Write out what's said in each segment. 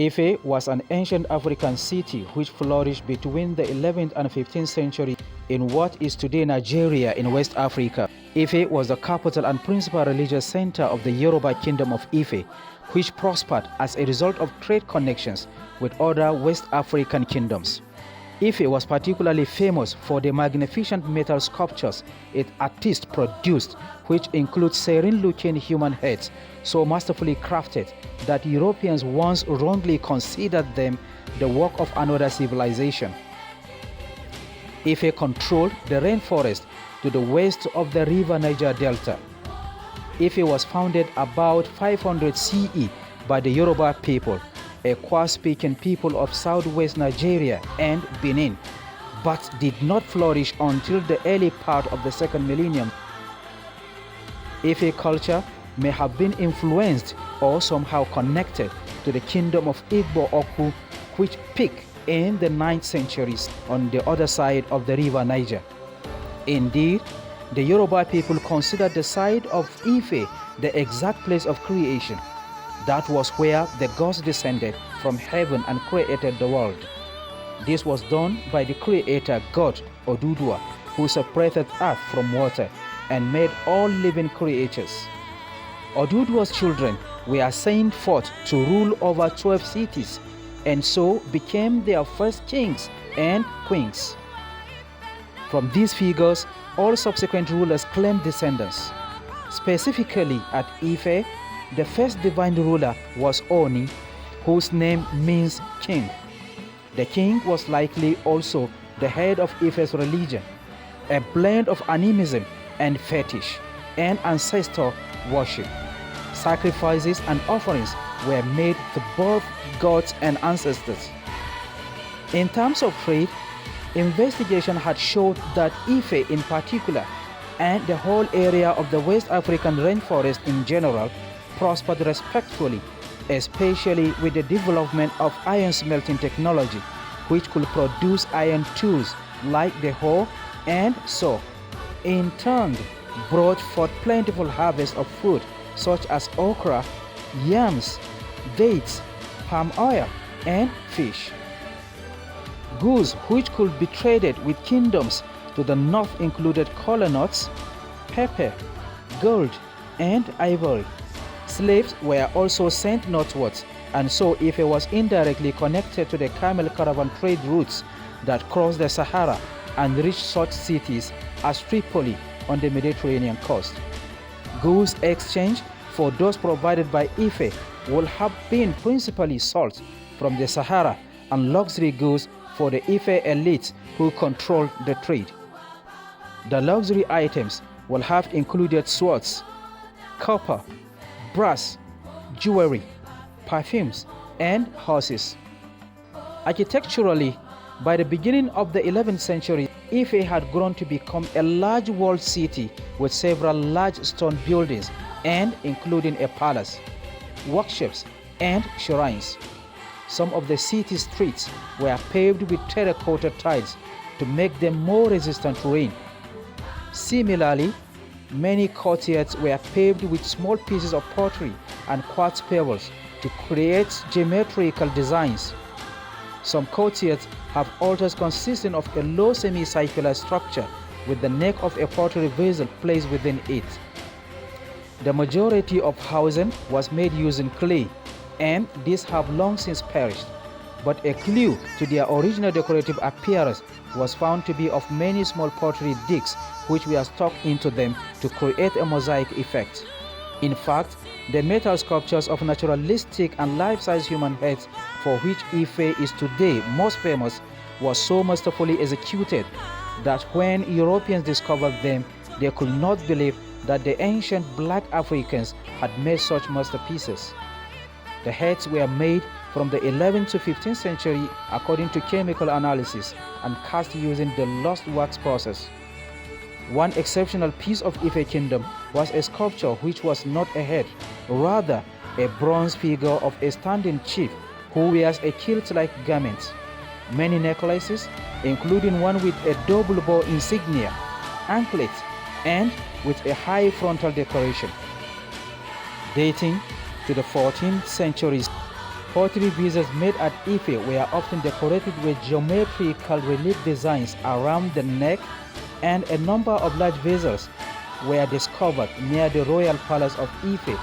Ife was an ancient African city which flourished between the 11th and 15th century in what is today Nigeria in West Africa. Ife was the capital and principal religious center of the Yoruba kingdom of Ife, which prospered as a result of trade connections with other West African kingdoms. Ife was particularly famous for the magnificent metal sculptures its artists produced, which include serene-looking human heads so masterfully crafted that Europeans once wrongly considered them the work of another civilization. Ife controlled the rainforest to the west of the river Niger Delta. Ife was founded about 500 CE by the Yoruba people, a Kwa-speaking people of southwest Nigeria and Benin, but did not flourish until the early part of the second millennium. Ife culture may have been influenced or somehow connected to the kingdom of Igbo Oku, which peaked in the 9th centuries on the other side of the river Niger. Indeed, the Yoruba people considered the site of Ife the exact place of creation. That was where the gods descended from heaven and created the world. This was done by the creator god Odudua, who separated earth from water and made all living creatures. Odudua's children were sent forth to rule over 12 cities and so became their first kings and queens. From these figures, all subsequent rulers claimed descendants. Specifically at Ife, the first divine ruler was Oni, whose name means king. The king was likely also the head of Ife's religion, a blend of animism and fetish, and ancestor worship. Sacrifices and offerings were made to both gods and ancestors. In terms of trade, investigation had showed that Ife in particular, and the whole area of the West African rainforest in general, prospered respectfully, especially with the development of iron smelting technology, which could produce iron tools like the hoe and saw. In turn, brought forth plentiful harvests of food such as okra, yams, dates, palm oil, and fish. Goods which could be traded with kingdoms to the north included kola nuts, pepper, gold, and ivory. Slaves were also sent northwards, and so Ife was indirectly connected to the camel caravan trade routes that crossed the Sahara and reached such cities as Tripoli on the Mediterranean coast. Goods exchanged for those provided by Ife would have been principally salt from the Sahara and luxury goods for the Ife elites who controlled the trade. The luxury items will have included swords, copper, brass, jewelry, perfumes, and horses. Architecturally, by the beginning of the 11th century, Ife had grown to become a large walled city with several large stone buildings and including a palace, workshops, and shrines. Some of the city's streets were paved with terracotta tiles to make them more resistant to rain. Similarly, many courtyards were paved with small pieces of pottery and quartz pebbles to create geometrical designs. Some courtyards have altars consisting of a low semicircular structure with the neck of a pottery vessel placed within it. The majority of housing was made using clay, and these have long since perished, but a clue to their original decorative appearance was found to be of many small pottery discs which were stuck into them to create a mosaic effect. In fact, the metal sculptures of naturalistic and life-size human heads for which Ife is today most famous was so masterfully executed that when Europeans discovered them, they could not believe that the ancient black Africans had made such masterpieces. The heads were made from the 11th to 15th century according to chemical analysis and cast using the lost wax process. One exceptional piece of Ife Kingdom was a sculpture which was not a head, rather a bronze figure of a standing chief who wears a kilt-like garment. Many necklaces, including one with a double bow insignia, anklet, and with a high frontal decoration. Dating to the 14th century, Pottery vases made at Ife were often decorated with geometrical relief designs around the neck, and a number of large vessels were discovered near the royal palace of Ife,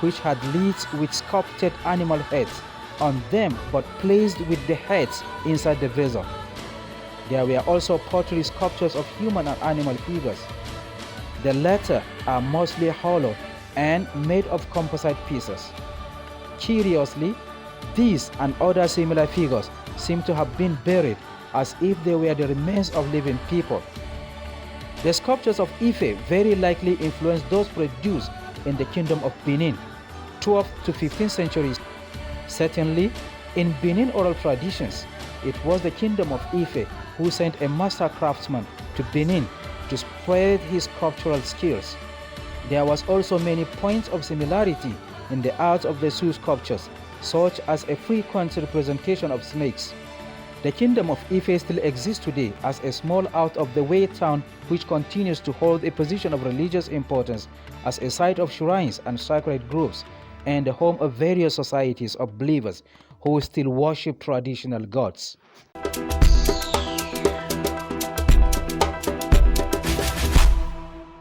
which had lids with sculpted animal heads on them but placed with the heads inside the vessel. There were also pottery sculptures of human and animal figures. The latter are mostly hollow and made of composite pieces. Curiously, these and other similar figures seem to have been buried as if they were the remains of living people. The sculptures of Ife very likely influenced those produced in the Kingdom of Benin, 12th to 15th centuries. Certainly, in Benin oral traditions, it was the Kingdom of Ife who sent a master craftsman to Benin to spread his sculptural skills. There was also many points of similarity in the art of the Sioux sculptures, such as a frequent representation of snakes. The Kingdom of Ife still exists today as a small out-of-the-way town which continues to hold a position of religious importance as a site of shrines and sacred groves and the home of various societies of believers who still worship traditional gods.